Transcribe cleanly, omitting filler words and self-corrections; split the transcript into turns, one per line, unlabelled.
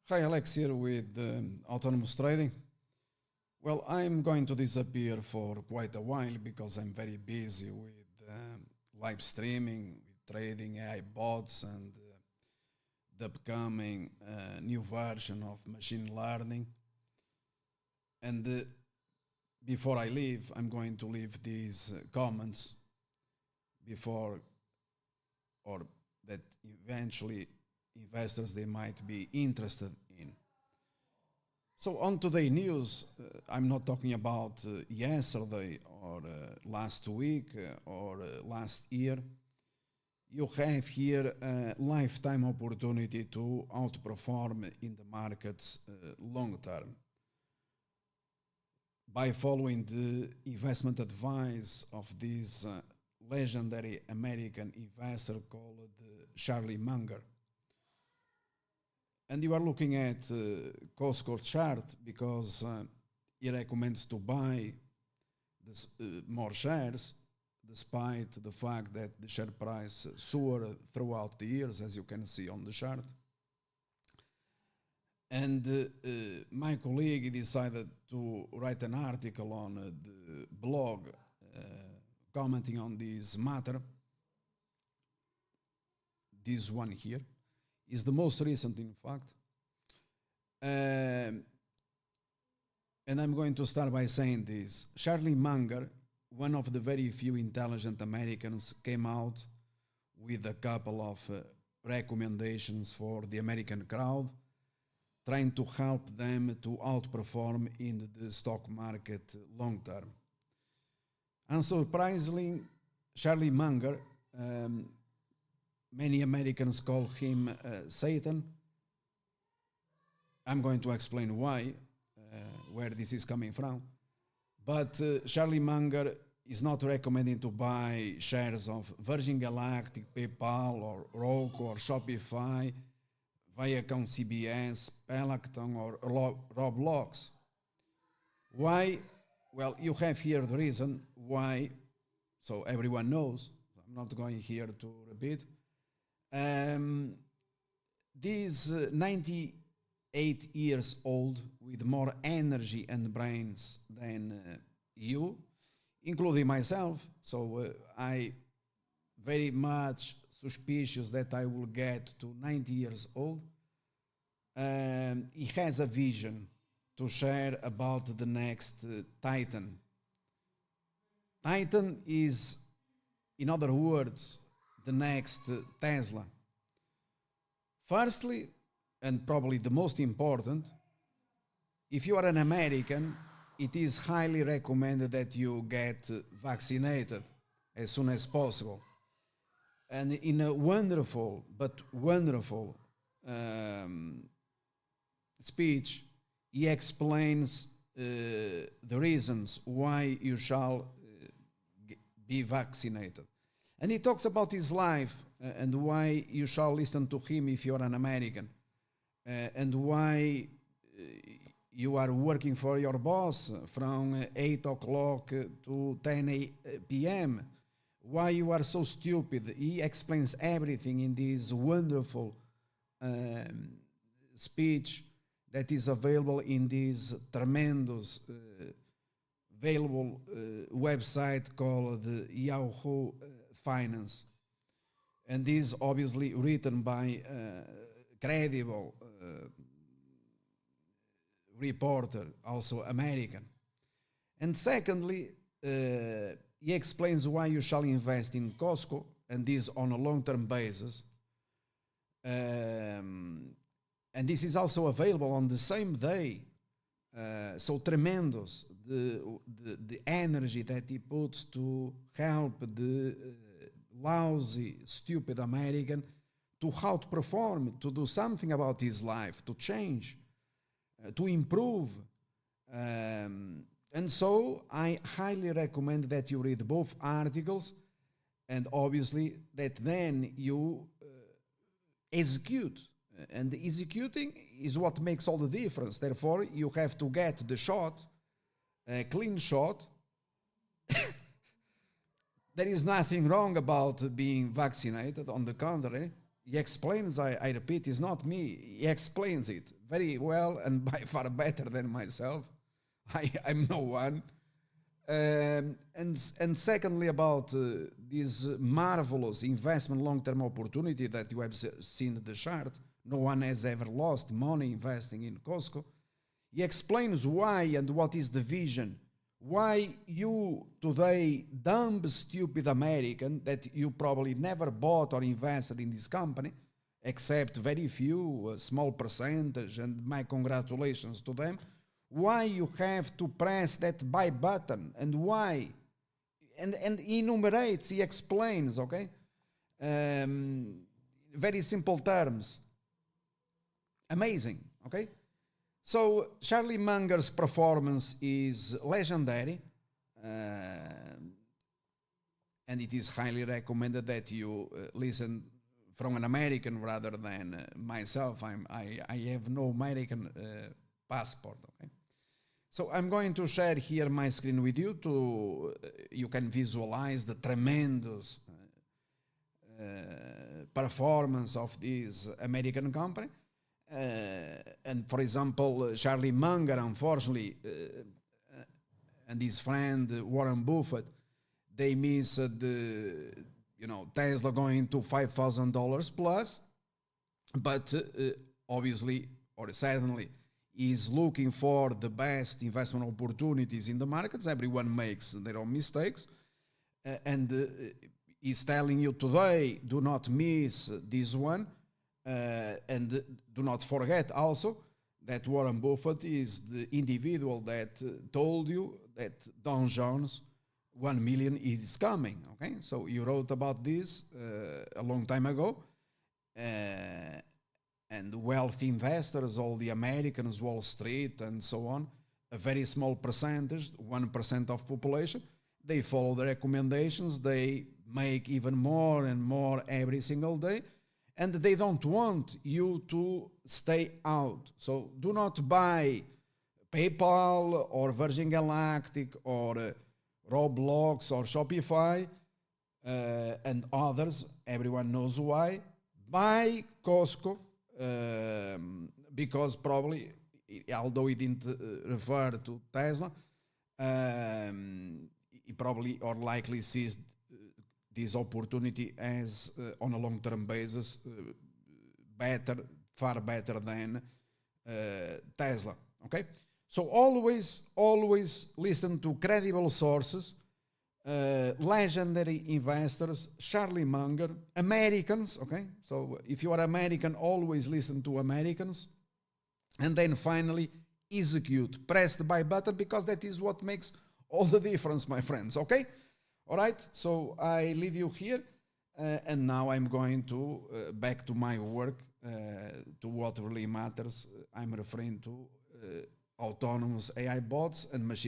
Hi, Alex here with Autonomous Trading. Well, I'm going to disappear for quite a while because I'm very busy with live streaming, with trading AI bots, and the upcoming new version of machine learning. And before I leave, I'm going to leave these comments before or that eventually investors they might be interested in. So on today news, I'm not talking about yesterday or last week or last year. You have here a lifetime opportunity to outperform in the markets long term by following the investment advice of this legendary American investor called Charlie Munger. And you are looking at Costco chart because he recommends to buy this, more shares despite the fact that the share price soared throughout the years, as you can see on the chart. And my colleague decided to write an article on the blog commenting on this matter. This one here is the most recent, in fact. And I'm going to start by saying this. Charlie Munger, one of the very few intelligent Americans, came out with a couple of recommendations for the American crowd, trying to help them to outperform in the stock market long term. Unsurprisingly, Charlie Munger, many Americans call him Satan. I'm going to explain why, where this is coming from. But Charlie Munger is not recommending to buy shares of Virgin Galactic, PayPal, or Roku, or Shopify, Viacom CBS, Peloton, or Roblox. Why? Well, you have here the reason why, so everyone knows. I'm not going here to repeat. These 98 years old with more energy and brains than you, including myself. So I very much suspicious that I will get to 90 years old. He has a vision to share about the next Titan. Titan is, in other words, the next Tesla. Firstly, and probably the most important, if you are an American, it is highly recommended that you get vaccinated as soon as possible. And in a wonderful speech, he explains the reasons why you shall be vaccinated. And he talks about his life and why you shall listen to him if you're an American, and why you are working for your boss from 8 o'clock to 10 p.m., why you are so stupid. He explains everything in this wonderful speech that is available in this tremendous available website called Yahoo Finance. And this obviously written by credible reporter, also American. And secondly, he explains why you shall invest in Costco, and this on a long-term basis. And this is also available on the same day. So tremendous, the energy that he puts to help the lousy, stupid American to outperform, to do something about his life, to change, to improve. And so I highly recommend that you read both articles, and obviously that then you execute. And executing is what makes all the difference. Therefore, you have to get the shot, a clean shot. There is nothing wrong about being vaccinated. On the contrary, He explains, I repeat, it's not me. He explains it very well and by far better than myself. I'm no one. And secondly, about this marvelous investment long-term opportunity that you have seen in the chart, no one has ever lost money investing in Costco. He explains why and what is the vision. Why you today, dumb, stupid American, that you probably never bought or invested in this company, except very few, a small percentage, and my congratulations to them, why you have to press that buy button and why. And he enumerates, he explains, okay? Very simple terms. Amazing, okay? So Charlie Munger's performance is legendary, and it is highly recommended that you listen from an American rather than myself. I have no American passport. Okay, so I'm going to share here my screen with you to you can visualize the tremendous performance of this American company. And for example, Charlie Munger, unfortunately, and his friend Warren Buffett, they missed Tesla going to $5,000 plus, but obviously or certainly is looking for the best investment opportunities in the markets. Everyone makes their own mistakes, and is telling you today, do not miss this one. And do not forget also that Warren Buffett is the individual that told you that Don Jones 1 million is coming. Okay, so you wrote about this a long time ago, and wealthy investors, all the Americans, Wall Street, and so on, a very small percentage, 1% of population, they follow the recommendations. They make even more and more every single day. And they don't want you to stay out. So do not buy PayPal or Virgin Galactic or Roblox or Shopify and others. Everyone knows why. Buy Costco because probably, although he didn't refer to Tesla, he probably or likely sees this opportunity as on a long-term basis far better than Tesla. Okay, so always listen to credible sources, legendary investors, Charlie Munger, Americans. Okay, so if you are American, always listen to Americans, and then finally execute. Press the buy button because that is what makes all the difference, my friends. Okay. All right, so I leave you here, and now I'm going to back to my work, to what really matters. I'm referring to autonomous AI bots and machine